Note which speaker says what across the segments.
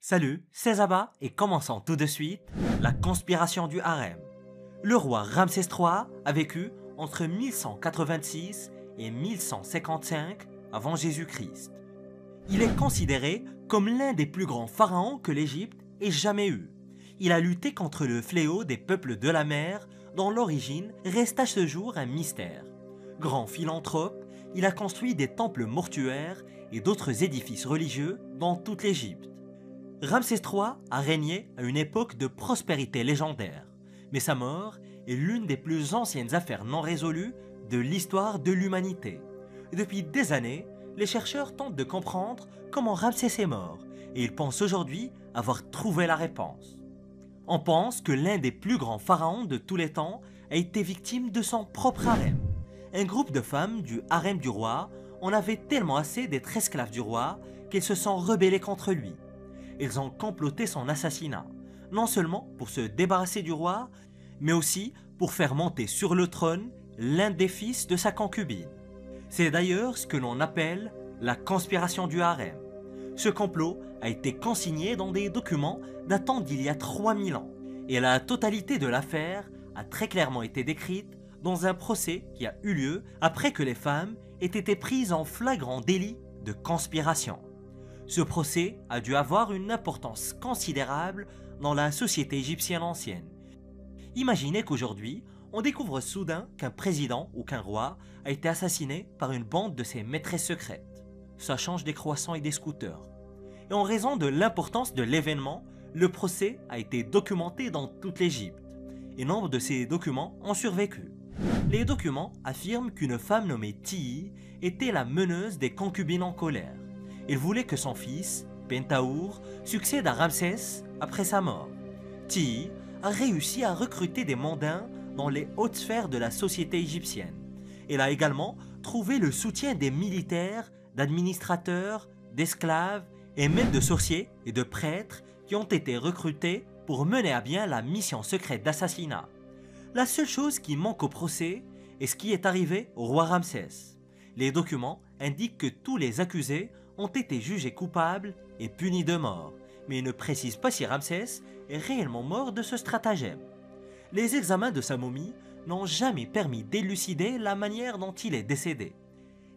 Speaker 1: Salut, c'est Zaba et commençons tout de suite la conspiration du harem. Le roi Ramsès III a vécu entre 1186 et 1155 avant Jésus-Christ. Il est considéré comme l'un des plus grands pharaons que l'Égypte ait jamais eu. Il a lutté contre le fléau des peuples de la mer dont l'origine reste à ce jour un mystère. Grand philanthrope, il a construit des temples mortuaires et d'autres édifices religieux dans toute l'Égypte. Ramsès III a régné à une époque de prospérité légendaire, mais sa mort est l'une des plus anciennes affaires non résolues de l'histoire de l'humanité. Depuis des années, les chercheurs tentent de comprendre comment Ramsès est mort, et ils pensent aujourd'hui avoir trouvé la réponse. On pense que l'un des plus grands pharaons de tous les temps a été victime de son propre harem. Un groupe de femmes du harem du roi en avait tellement assez d'être esclaves du roi qu'elles se sont rebellées contre lui. Ils ont comploté son assassinat, non seulement pour se débarrasser du roi, mais aussi pour faire monter sur le trône l'un des fils de sa concubine. C'est d'ailleurs ce que l'on appelle la conspiration du harem. Ce complot a été consigné dans des documents datant d'il y a 3000 ans, et la totalité de l'affaire a très clairement été décrite dans un procès qui a eu lieu après que les femmes aient été prises en flagrant délit de conspiration. Ce procès a dû avoir une importance considérable dans la société égyptienne ancienne. Imaginez qu'aujourd'hui, on découvre soudain qu'un président ou qu'un roi a été assassiné par une bande de ses maîtresses secrètes. Ça change des croissants et des scooters. Et en raison de l'importance de l'événement, le procès a été documenté dans toute l'Égypte. Et nombre de ces documents ont survécu. Les documents affirment qu'une femme nommée Tiye était la meneuse des concubines en colère. Il voulait que son fils, Pentahour, succède à Ramsès après sa mort. Tiye a réussi à recruter des mondains dans les hautes sphères de la société égyptienne. Elle a également trouvé le soutien des militaires, d'administrateurs, d'esclaves et même de sorciers et de prêtres qui ont été recrutés pour mener à bien la mission secrète d'assassinat. La seule chose qui manque au procès est ce qui est arrivé au roi Ramsès. Les documents indiquent que tous les accusés ont été jugés coupables et punis de mort, mais ils ne précisent pas si Ramsès est réellement mort de ce stratagème. Les examens de sa momie n'ont jamais permis d'élucider la manière dont il est décédé.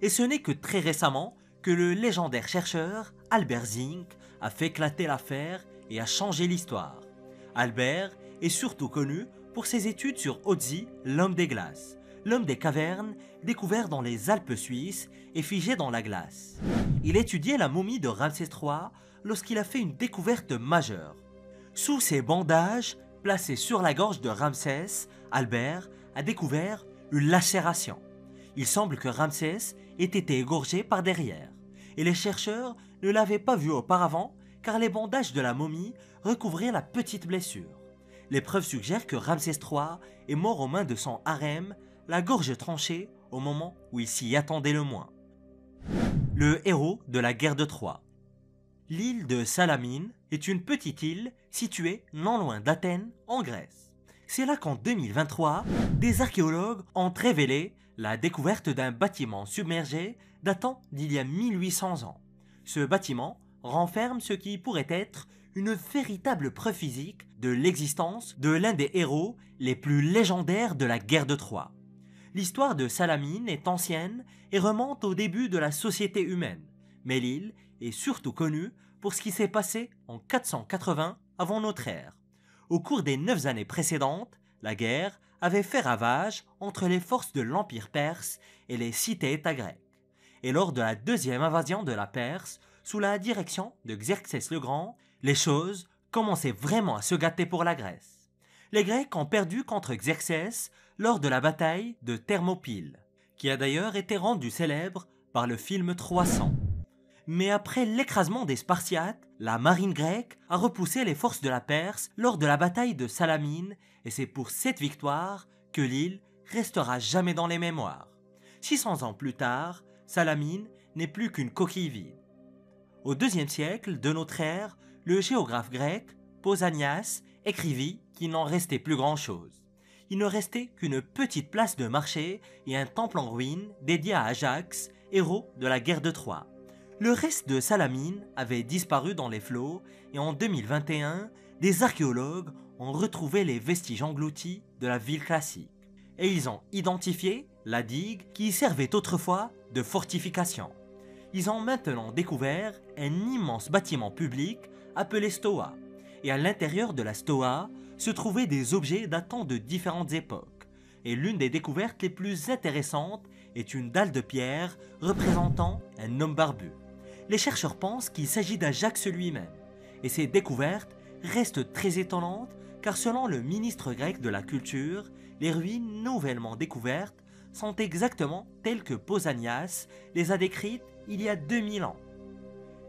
Speaker 1: Et ce n'est que très récemment que le légendaire chercheur Albert Zink a fait éclater l'affaire et a changé l'histoire. Albert est surtout connu pour ses études sur Otzi, l'homme des glaces, l'homme des cavernes découvert dans les Alpes suisses et figé dans la glace. Il étudiait la momie de Ramsès III lorsqu'il a fait une découverte majeure. Sous ses bandages placés sur la gorge de Ramsès, Albert a découvert une lacération. Il semble que Ramsès ait été égorgé par derrière, et les chercheurs ne l'avaient pas vu auparavant car les bandages de la momie recouvraient la petite blessure. Les preuves suggèrent que Ramsès III est mort aux mains de son harem, la gorge tranchée au moment où il s'y attendait le moins. Le héros de la guerre de Troie. L'île de Salamine est une petite île située non loin d'Athènes, en Grèce. C'est là qu'en 2023, des archéologues ont révélé la découverte d'un bâtiment submergé datant d'il y a 1800 ans. Ce bâtiment renferme ce qui pourrait être une véritable preuve physique de l'existence de l'un des héros les plus légendaires de la guerre de Troie. L'histoire de Salamine est ancienne et remonte au début de la société humaine, mais l'île est surtout connue pour ce qui s'est passé en 480 avant notre ère. Au cours des 9 années précédentes, la guerre avait fait ravage entre les forces de l'Empire perse et les cités-États grecs. Et lors de la deuxième invasion de la Perse, sous la direction de Xerxès le Grand, les choses commençaient vraiment à se gâter pour la Grèce. Les Grecs ont perdu contre Xerxès lors de la bataille de Thermopyles, qui a d'ailleurs été rendue célèbre par le film 300. Mais après l'écrasement des Spartiates, la marine grecque a repoussé les forces de la Perse lors de la bataille de Salamine, et c'est pour cette victoire que l'île restera jamais dans les mémoires. 600 ans plus tard, Salamine n'est plus qu'une coquille vide. Au IIe siècle de notre ère, le géographe grec Pausanias écrivit qu'il n'en restait plus grand-chose. Il ne restait qu'une petite place de marché et un temple en ruine dédié à Ajax, héros de la guerre de Troie. Le reste de Salamine avait disparu dans les flots et en 2021, des archéologues ont retrouvé les vestiges engloutis de la ville classique. Et ils ont identifié la digue qui servait autrefois de fortification. Ils ont maintenant découvert un immense bâtiment public appelé Stoa. Et à l'intérieur de la Stoa se trouvaient des objets datant de différentes époques. Et l'une des découvertes les plus intéressantes est une dalle de pierre représentant un homme barbu. Les chercheurs pensent qu'il s'agit d'Ajax lui-même. Et ces découvertes restent très étonnantes car selon le ministre grec de la Culture, les ruines nouvellement découvertes sont exactement telles que Pausanias les a décrites il y a 2000 ans.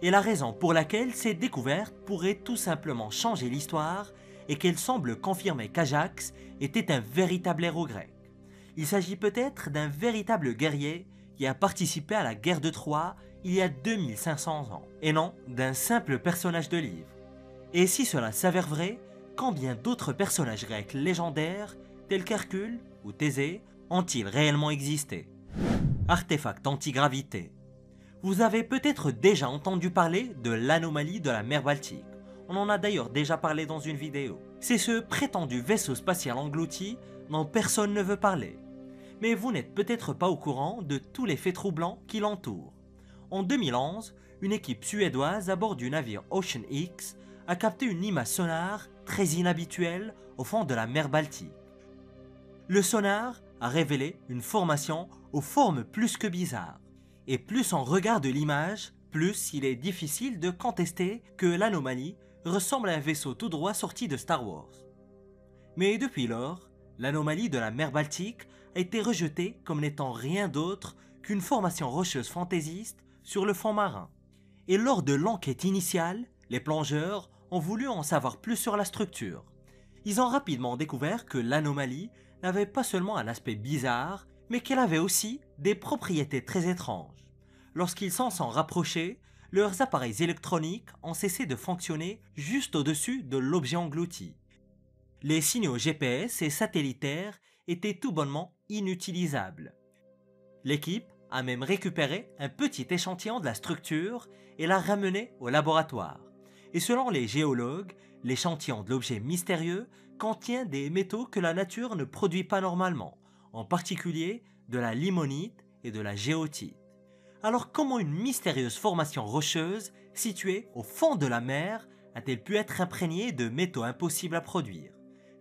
Speaker 1: Et la raison pour laquelle ces découvertes pourraient tout simplement changer l'histoire est qu'elles semblent confirmer qu'Ajax était un véritable héros grec. Il s'agit peut-être d'un véritable guerrier qui a participé à la guerre de Troie il y a 2500 ans, et non d'un simple personnage de livre. Et si cela s'avère vrai, combien d'autres personnages grecs légendaires, tels qu'Hercule ou Thésée, ont-ils réellement existé? Artefact antigravité. Vous avez peut-être déjà entendu parler de l'anomalie de la mer Baltique. On en a d'ailleurs déjà parlé dans une vidéo. C'est ce prétendu vaisseau spatial englouti dont personne ne veut parler. Mais vous n'êtes peut-être pas au courant de tous les faits troublants qui l'entourent. En 2011, une équipe suédoise à bord du navire Ocean X a capté une image sonar très inhabituelle au fond de la mer Baltique. Le sonar a révélé une formation aux formes plus que bizarres. Et plus on regarde l'image, plus il est difficile de contester que l'anomalie ressemble à un vaisseau tout droit sorti de Star Wars. Mais depuis lors, l'anomalie de la mer Baltique a été rejetée comme n'étant rien d'autre qu'une formation rocheuse fantaisiste sur le fond marin. Et lors de l'enquête initiale, les plongeurs ont voulu en savoir plus sur la structure. Ils ont rapidement découvert que l'anomalie n'avait pas seulement un aspect bizarre, mais qu'elle avait aussi des propriétés très étranges. Lorsqu'ils s'en sont rapprochés, leurs appareils électroniques ont cessé de fonctionner juste au-dessus de l'objet englouti. Les signaux GPS et satellitaires étaient tout bonnement inutilisables. L'équipe a même récupéré un petit échantillon de la structure et l'a ramené au laboratoire. Et selon les géologues, l'échantillon de l'objet mystérieux contient des métaux que la nature ne produit pas normalement, en particulier de la limonite et de la géotite. Alors comment une mystérieuse formation rocheuse située au fond de la mer a-t-elle pu être imprégnée de métaux impossibles à produire?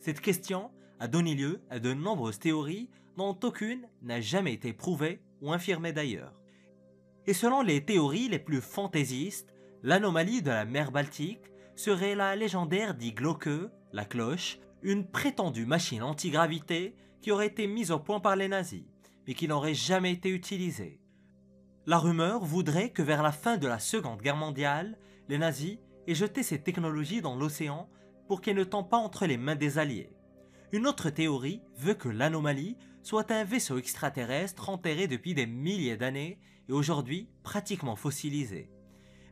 Speaker 1: Cette question a donné lieu à de nombreuses théories dont aucune n'a jamais été prouvée ou infirmée d'ailleurs. Et selon les théories les plus fantaisistes, l'anomalie de la mer Baltique serait la légendaire Die Glocke, la cloche, une prétendue machine antigravité qui aurait été mise au point par les nazis, mais qui n'aurait jamais été utilisée. La rumeur voudrait que vers la fin de la Seconde Guerre mondiale, les nazis aient jeté ces technologies dans l'océan pour qu'elles ne tombent pas entre les mains des alliés. Une autre théorie veut que l'anomalie soit un vaisseau extraterrestre enterré depuis des milliers d'années et aujourd'hui pratiquement fossilisé.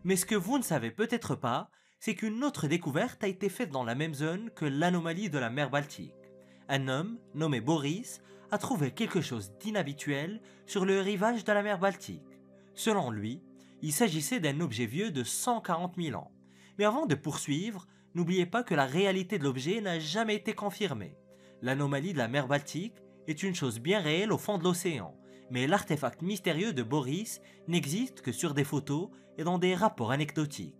Speaker 1: Mais ce que vous ne savez peut-être pas, c'est qu'une autre découverte a été faite dans la même zone que l'anomalie de la mer Baltique. Un homme, nommé Boris, a trouvé quelque chose d'inhabituel sur le rivage de la mer Baltique. Selon lui, il s'agissait d'un objet vieux de 140 000 ans. Mais avant de poursuivre, n'oubliez pas que la réalité de l'objet n'a jamais été confirmée. L'anomalie de la mer Baltique est une chose bien réelle au fond de l'océan, mais l'artefact mystérieux de Boris n'existe que sur des photos et dans des rapports anecdotiques.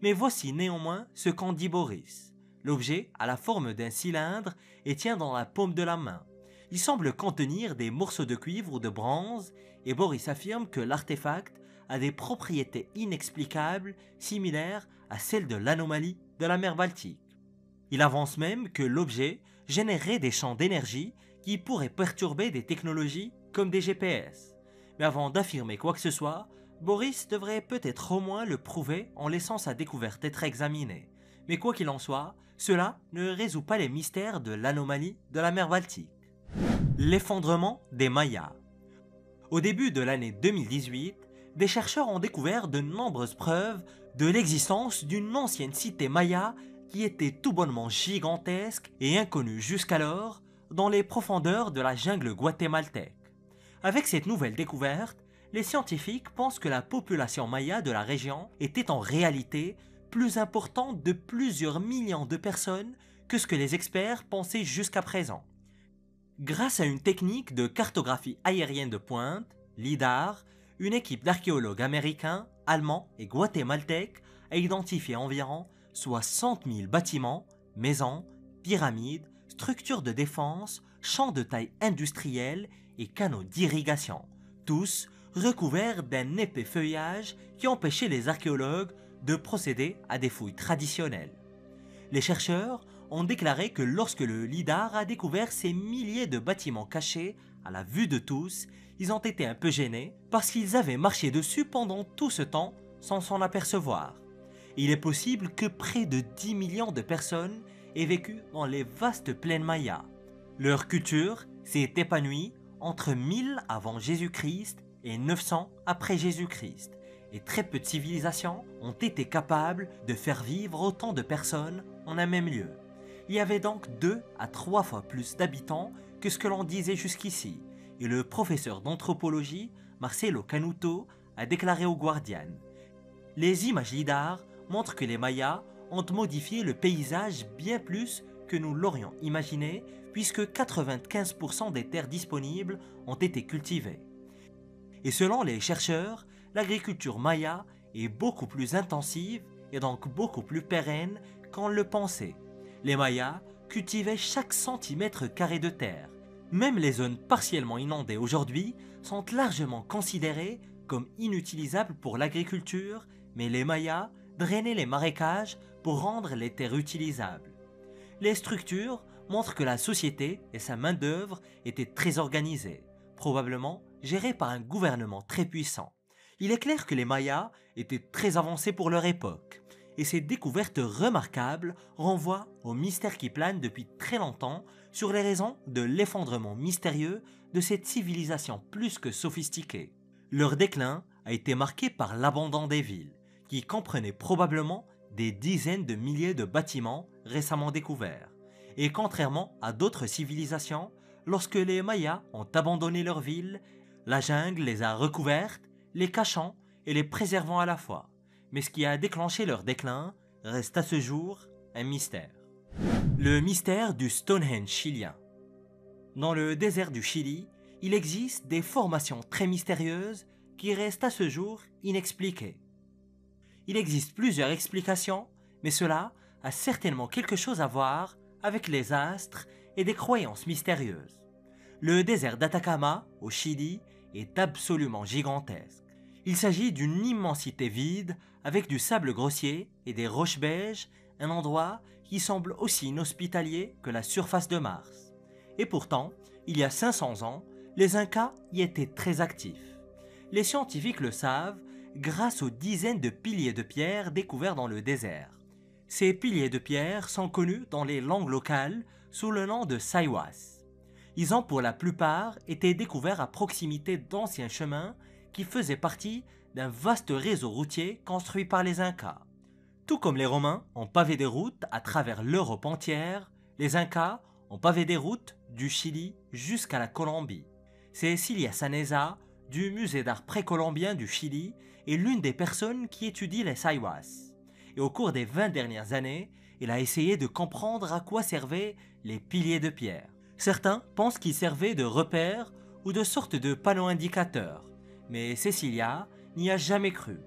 Speaker 1: Mais voici néanmoins ce qu'en dit Boris. L'objet a la forme d'un cylindre et tient dans la paume de la main. Il semble contenir des morceaux de cuivre ou de bronze et Boris affirme que l'artefact a des propriétés inexplicables similaires à celles de l'anomalie de la mer Baltique. Il avance même que l'objet générerait des champs d'énergie qui pourraient perturber des technologies comme des GPS. Mais avant d'affirmer quoi que ce soit, Boris devrait peut-être au moins le prouver en laissant sa découverte être examinée. Mais quoi qu'il en soit, cela ne résout pas les mystères de l'anomalie de la mer Baltique. L'effondrement des Mayas. Au début de l'année 2018, des chercheurs ont découvert de nombreuses preuves de l'existence d'une ancienne cité maya qui était tout bonnement gigantesque et inconnue jusqu'alors dans les profondeurs de la jungle guatémaltèque. Avec cette nouvelle découverte, Les scientifiques pensent que la population maya de la région était en réalité plus importante de plusieurs millions de personnes que ce que les experts pensaient jusqu'à présent. Grâce à une technique de cartographie aérienne de pointe, LIDAR, une équipe d'archéologues américains, allemands et guatémaltèques a identifié environ 60 000 bâtiments, maisons, pyramides, structures de défense, champs de taille industrielle et canaux d'irrigation, tous recouverts d'un épais feuillage qui empêchait les archéologues de procéder à des fouilles traditionnelles. Les chercheurs ont déclaré que lorsque le LIDAR a découvert ces milliers de bâtiments cachés à la vue de tous, ils ont été un peu gênés parce qu'ils avaient marché dessus pendant tout ce temps sans s'en apercevoir. Il est possible que près de 10 millions de personnes aient vécu dans les vastes plaines mayas. Leur culture s'est épanouie entre 1000 avant Jésus-Christ et 900 après Jésus-Christ, et très peu de civilisations ont été capables de faire vivre autant de personnes en un même lieu. Il y avait donc 2 à 3 fois plus d'habitants que ce que l'on disait jusqu'ici, et le professeur d'anthropologie Marcelo Canuto a déclaré au Guardian: les images LIDAR montrent que les Mayas ont modifié le paysage bien plus que nous l'aurions imaginé, puisque 95% des terres disponibles ont été cultivées. Et selon les chercheurs, l'agriculture maya est beaucoup plus intensive et donc beaucoup plus pérenne qu'on le pensait. Les Mayas cultivaient chaque centimètre carré de terre. Même les zones partiellement inondées aujourd'hui sont largement considérées comme inutilisables pour l'agriculture, mais les Mayas drainaient les marécages pour rendre les terres utilisables. Les structures montrent que la société et sa main-d'œuvre étaient très organisées, probablement gérées par un gouvernement très puissant. Il est clair que les Mayas étaient très avancés pour leur époque, et ces découvertes remarquables renvoient au mystère qui plane depuis très longtemps sur les raisons de l'effondrement mystérieux de cette civilisation plus que sophistiquée. Leur déclin a été marqué par l'abandon des villes, qui comprenaient probablement des dizaines de milliers de bâtiments récemment découverts. Et contrairement à d'autres civilisations, lorsque les Mayas ont abandonné leurs villes, la jungle les a recouvertes, les cachant et les préservant à la fois. Mais ce qui a déclenché leur déclin reste à ce jour un mystère. Le mystère du Stonehenge chilien. Dans le désert du Chili, il existe des formations très mystérieuses qui restent à ce jour inexpliquées. Il existe plusieurs explications, mais cela a certainement quelque chose à voir avec les astres et des croyances mystérieuses. Le désert d'Atacama, au Chili, est absolument gigantesque. Il s'agit d'une immensité vide avec du sable grossier et des roches beiges, un endroit qui semble aussi inhospitalier que la surface de Mars. Et pourtant, il y a 500 ans, les Incas y étaient très actifs. Les scientifiques le savent grâce aux dizaines de piliers de pierre découverts dans le désert. Ces piliers de pierre sont connus dans les langues locales sous le nom de Saiwas. Ils ont pour la plupart été découverts à proximité d'anciens chemins qui faisaient partie d'un vaste réseau routier construit par les Incas. Tout comme les Romains ont pavé des routes à travers l'Europe entière, les Incas ont pavé des routes du Chili jusqu'à la Colombie. C'est Cilia Saneza, du musée d'art précolombien du Chili, est l'une des personnes qui étudie les Saiwas. Et au cours des 20 dernières années, il a essayé de comprendre à quoi servaient les piliers de pierre. Certains pensent qu'ils servaient de repères ou de sortes de panneaux indicateurs, mais Cecilia n'y a jamais cru.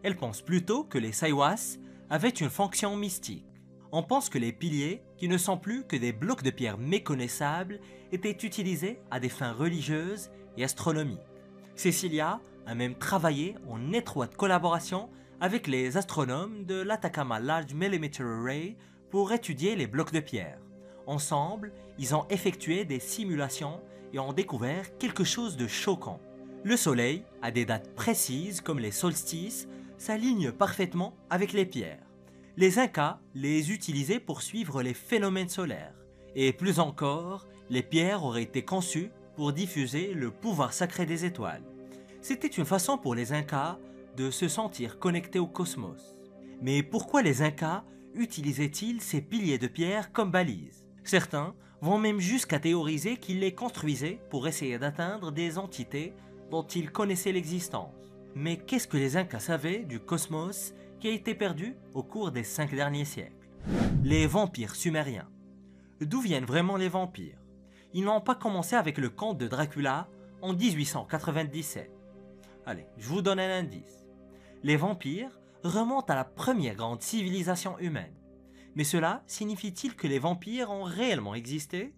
Speaker 1: Elle pense plutôt que les Saiwas avaient une fonction mystique. On pense que les piliers, qui ne sont plus que des blocs de pierre méconnaissables, étaient utilisés à des fins religieuses et astronomiques. Cecilia a même travaillé en étroite collaboration avec les astronomes de l'Atacama Large Millimeter Array pour étudier les blocs de pierre. Ensemble, ils ont effectué des simulations et ont découvert quelque chose de choquant. Le Soleil, à des dates précises comme les solstices, s'aligne parfaitement avec les pierres. Les Incas les utilisaient pour suivre les phénomènes solaires. Et plus encore, les pierres auraient été conçues pour diffuser le pouvoir sacré des étoiles. C'était une façon pour les Incas de se sentir connectés au cosmos. Mais pourquoi les Incas utilisaient-ils ces piliers de pierre comme balises? Certains vont même jusqu'à théoriser qu'ils les construisaient pour essayer d'atteindre des entités dont ils connaissaient l'existence. Mais qu'est-ce que les Incas savaient du cosmos qui a été perdu au cours des 5 derniers siècles? Les vampires sumériens. D'où viennent vraiment les vampires? Ils n'ont pas commencé avec le conte de Dracula en 1897. Allez, je vous donne un indice. Les vampires remontent à la première grande civilisation humaine. Mais cela signifie-t-il que les vampires ont réellement existé?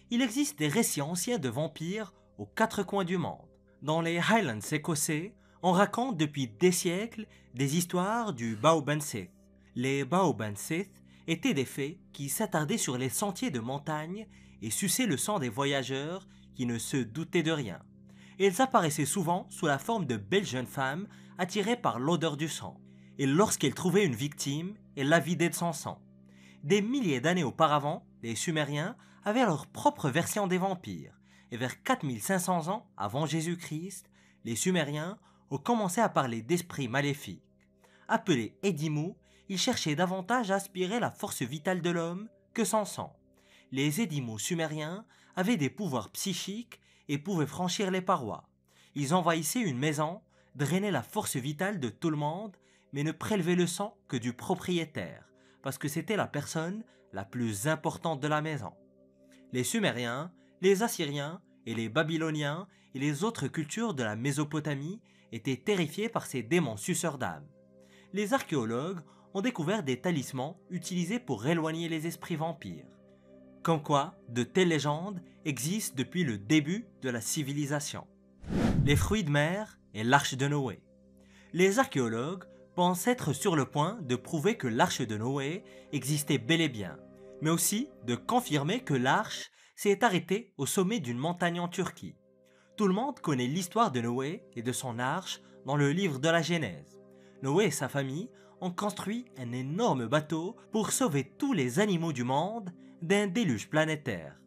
Speaker 1: Il existe des récits anciens de vampires aux 4 coins du monde. Dans les Highlands écossais, on raconte depuis des siècles des histoires du Baoban Sith. Les Baoban Sith étaient des fées qui s'attardaient sur les sentiers de montagne et suçaient le sang des voyageurs qui ne se doutaient de rien. Ils apparaissaient souvent sous la forme de belles jeunes femmes attirées par l'odeur du sang. Et lorsqu'elles trouvaient une victime, elles la vidaient de son sang. Des milliers d'années auparavant, les Sumériens avaient leur propre version des vampires. Et vers 4500 ans avant Jésus-Christ, les Sumériens ont commencé à parler d'esprits maléfiques. Appelés Edimu, ils cherchaient davantage à aspirer la force vitale de l'homme que son sang. Les Edimu sumériens avaient des pouvoirs psychiques et pouvaient franchir les parois. Ils envahissaient une maison, drainaient la force vitale de tout le monde, mais ne prélevaient le sang que du propriétaire, parce que c'était la personne la plus importante de la maison. Les Sumériens, les Assyriens et les Babyloniens et les autres cultures de la Mésopotamie étaient terrifiés par ces démons suceurs d'âme. Les archéologues ont découvert des talismans utilisés pour éloigner les esprits vampires. Comme quoi, de telles légendes existent depuis le début de la civilisation. Les fruits de mer et l'arche de Noé. Les archéologues pensent être sur le point de prouver que l'arche de Noé existait bel et bien, mais aussi de confirmer que l'arche s'est arrêtée au sommet d'une montagne en Turquie. Tout le monde connaît l'histoire de Noé et de son arche dans le livre de la Genèse. Noé et sa famille ont construit un énorme bateau pour sauver tous les animaux du monde d'un déluge planétaire.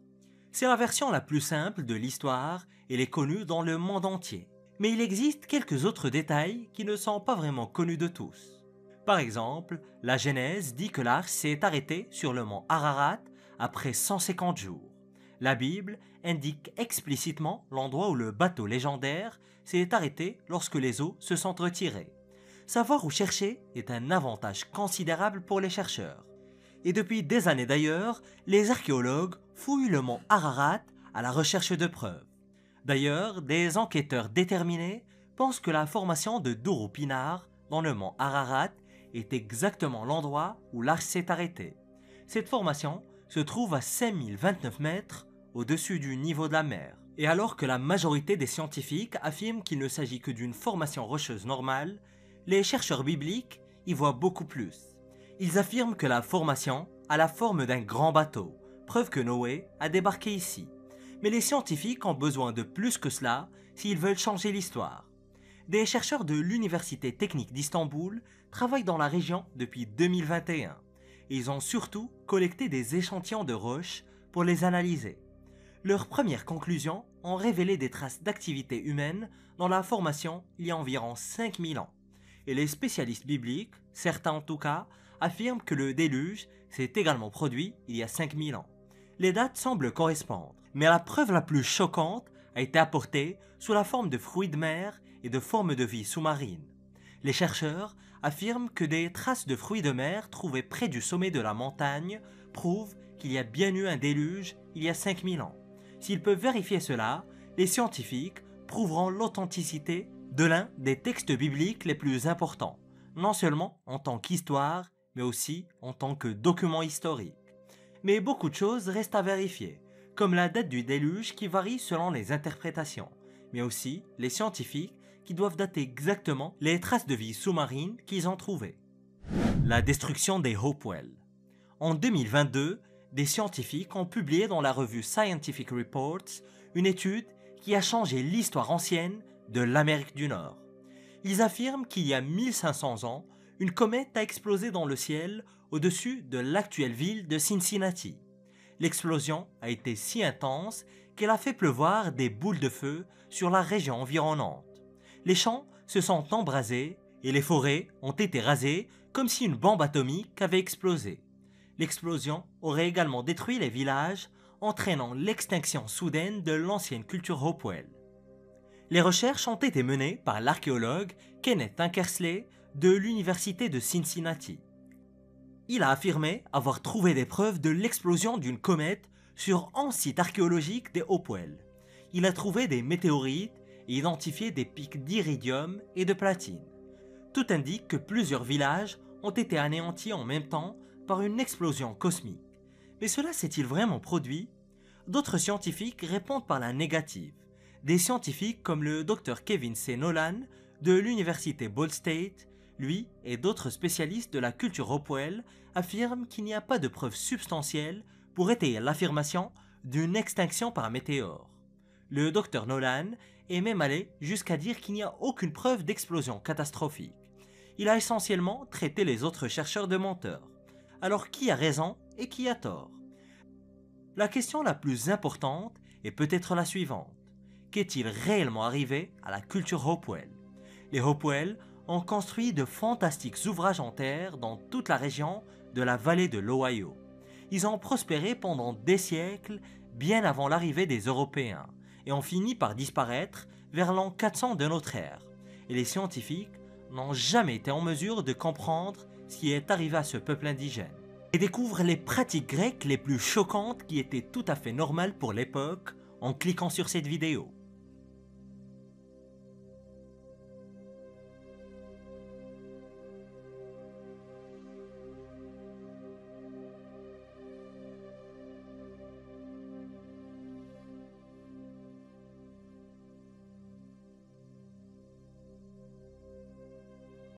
Speaker 1: C'est la version la plus simple de l'histoire et elle est connue dans le monde entier. Mais il existe quelques autres détails qui ne sont pas vraiment connus de tous. Par exemple, la Genèse dit que l'arche s'est arrêtée sur le mont Ararat après 150 jours. La Bible indique explicitement l'endroit où le bateau légendaire s'est arrêté lorsque les eaux se sont retirées. Savoir où chercher est un avantage considérable pour les chercheurs. Et depuis des années d'ailleurs, les archéologues fouillent le mont Ararat à la recherche de preuves. D'ailleurs, des enquêteurs déterminés pensent que la formation de Duru Pinar dans le mont Ararat est exactement l'endroit où l'arche s'est arrêtée. Cette formation se trouve à 5029 mètres au-dessus du niveau de la mer. Et alors que la majorité des scientifiques affirment qu'il ne s'agit que d'une formation rocheuse normale, les chercheurs bibliques y voient beaucoup plus. Ils affirment que la formation a la forme d'un grand bateau, preuve que Noé a débarqué ici. Mais les scientifiques ont besoin de plus que cela s'ils veulent changer l'histoire. Des chercheurs de l'Université technique d'Istanbul travaillent dans la région depuis 2021. Et ils ont surtout collecté des échantillons de roches pour les analyser. Leurs premières conclusions ont révélé des traces d'activité humaine dans la formation il y a environ 5000 ans. Et les spécialistes bibliques, certains en tout cas, affirment que le déluge s'est également produit il y a 5000 ans. Les dates semblent correspondre, mais la preuve la plus choquante a été apportée sous la forme de fruits de mer et de formes de vie sous-marine. Les chercheurs affirment que des traces de fruits de mer trouvées près du sommet de la montagne prouvent qu'il y a bien eu un déluge il y a 5000 ans. S'ils peuvent vérifier cela, les scientifiques prouveront l'authenticité de l'un des textes bibliques les plus importants, non seulement en tant qu'histoire, mais aussi en tant que document historique. Mais beaucoup de choses restent à vérifier, comme la date du déluge qui varie selon les interprétations, mais aussi les scientifiques qui doivent dater exactement les traces de vie sous-marine qu'ils ont trouvées. La destruction des Hopewell. En 2022, des scientifiques ont publié dans la revue Scientific Reports une étude qui a changé l'histoire ancienne de l'Amérique du Nord. Ils affirment qu'il y a 1500 ans, une comète a explosé dans le ciel au-dessus de l'actuelle ville de Cincinnati. L'explosion a été si intense qu'elle a fait pleuvoir des boules de feu sur la région environnante. Les champs se sont embrasés et les forêts ont été rasées comme si une bombe atomique avait explosé. L'explosion aurait également détruit les villages, entraînant l'extinction soudaine de l'ancienne culture Hopewell. Les recherches ont été menées par l'archéologue Kenneth Tankersley de l'université de Cincinnati. Il a affirmé avoir trouvé des preuves de l'explosion d'une comète sur 11 sites archéologiques des Hopewell. Il a trouvé des météorites et identifié des pics d'iridium et de platine. Tout indique que plusieurs villages ont été anéantis en même temps par une explosion cosmique. Mais cela s'est-il vraiment produit? D'autres scientifiques répondent par la négative. Des scientifiques comme le Dr Kevin C. Nolan de l'université Ball State, lui et d'autres spécialistes de la culture Hopewell affirment qu'il n'y a pas de preuves substantielles pour étayer l'affirmation d'une extinction par un météore. Le Dr Nolan est même allé jusqu'à dire qu'il n'y a aucune preuve d'explosion catastrophique. Il a essentiellement traité les autres chercheurs de menteurs. Alors qui a raison et qui a tort? La question la plus importante est peut-être la suivante. Qu'est-il réellement arrivé à la culture Hopewell? Les Hopewell ont construit de fantastiques ouvrages en terre dans toute la région de la vallée de l'Ohio. Ils ont prospéré pendant des siècles, bien avant l'arrivée des Européens, et ont fini par disparaître vers l'an 400 de notre ère. Et les scientifiques n'ont jamais été en mesure de comprendre ce qui est arrivé à ce peuple indigène. Et découvrent les pratiques grecques les plus choquantes qui étaient tout à fait normales pour l'époque en cliquant sur cette vidéo.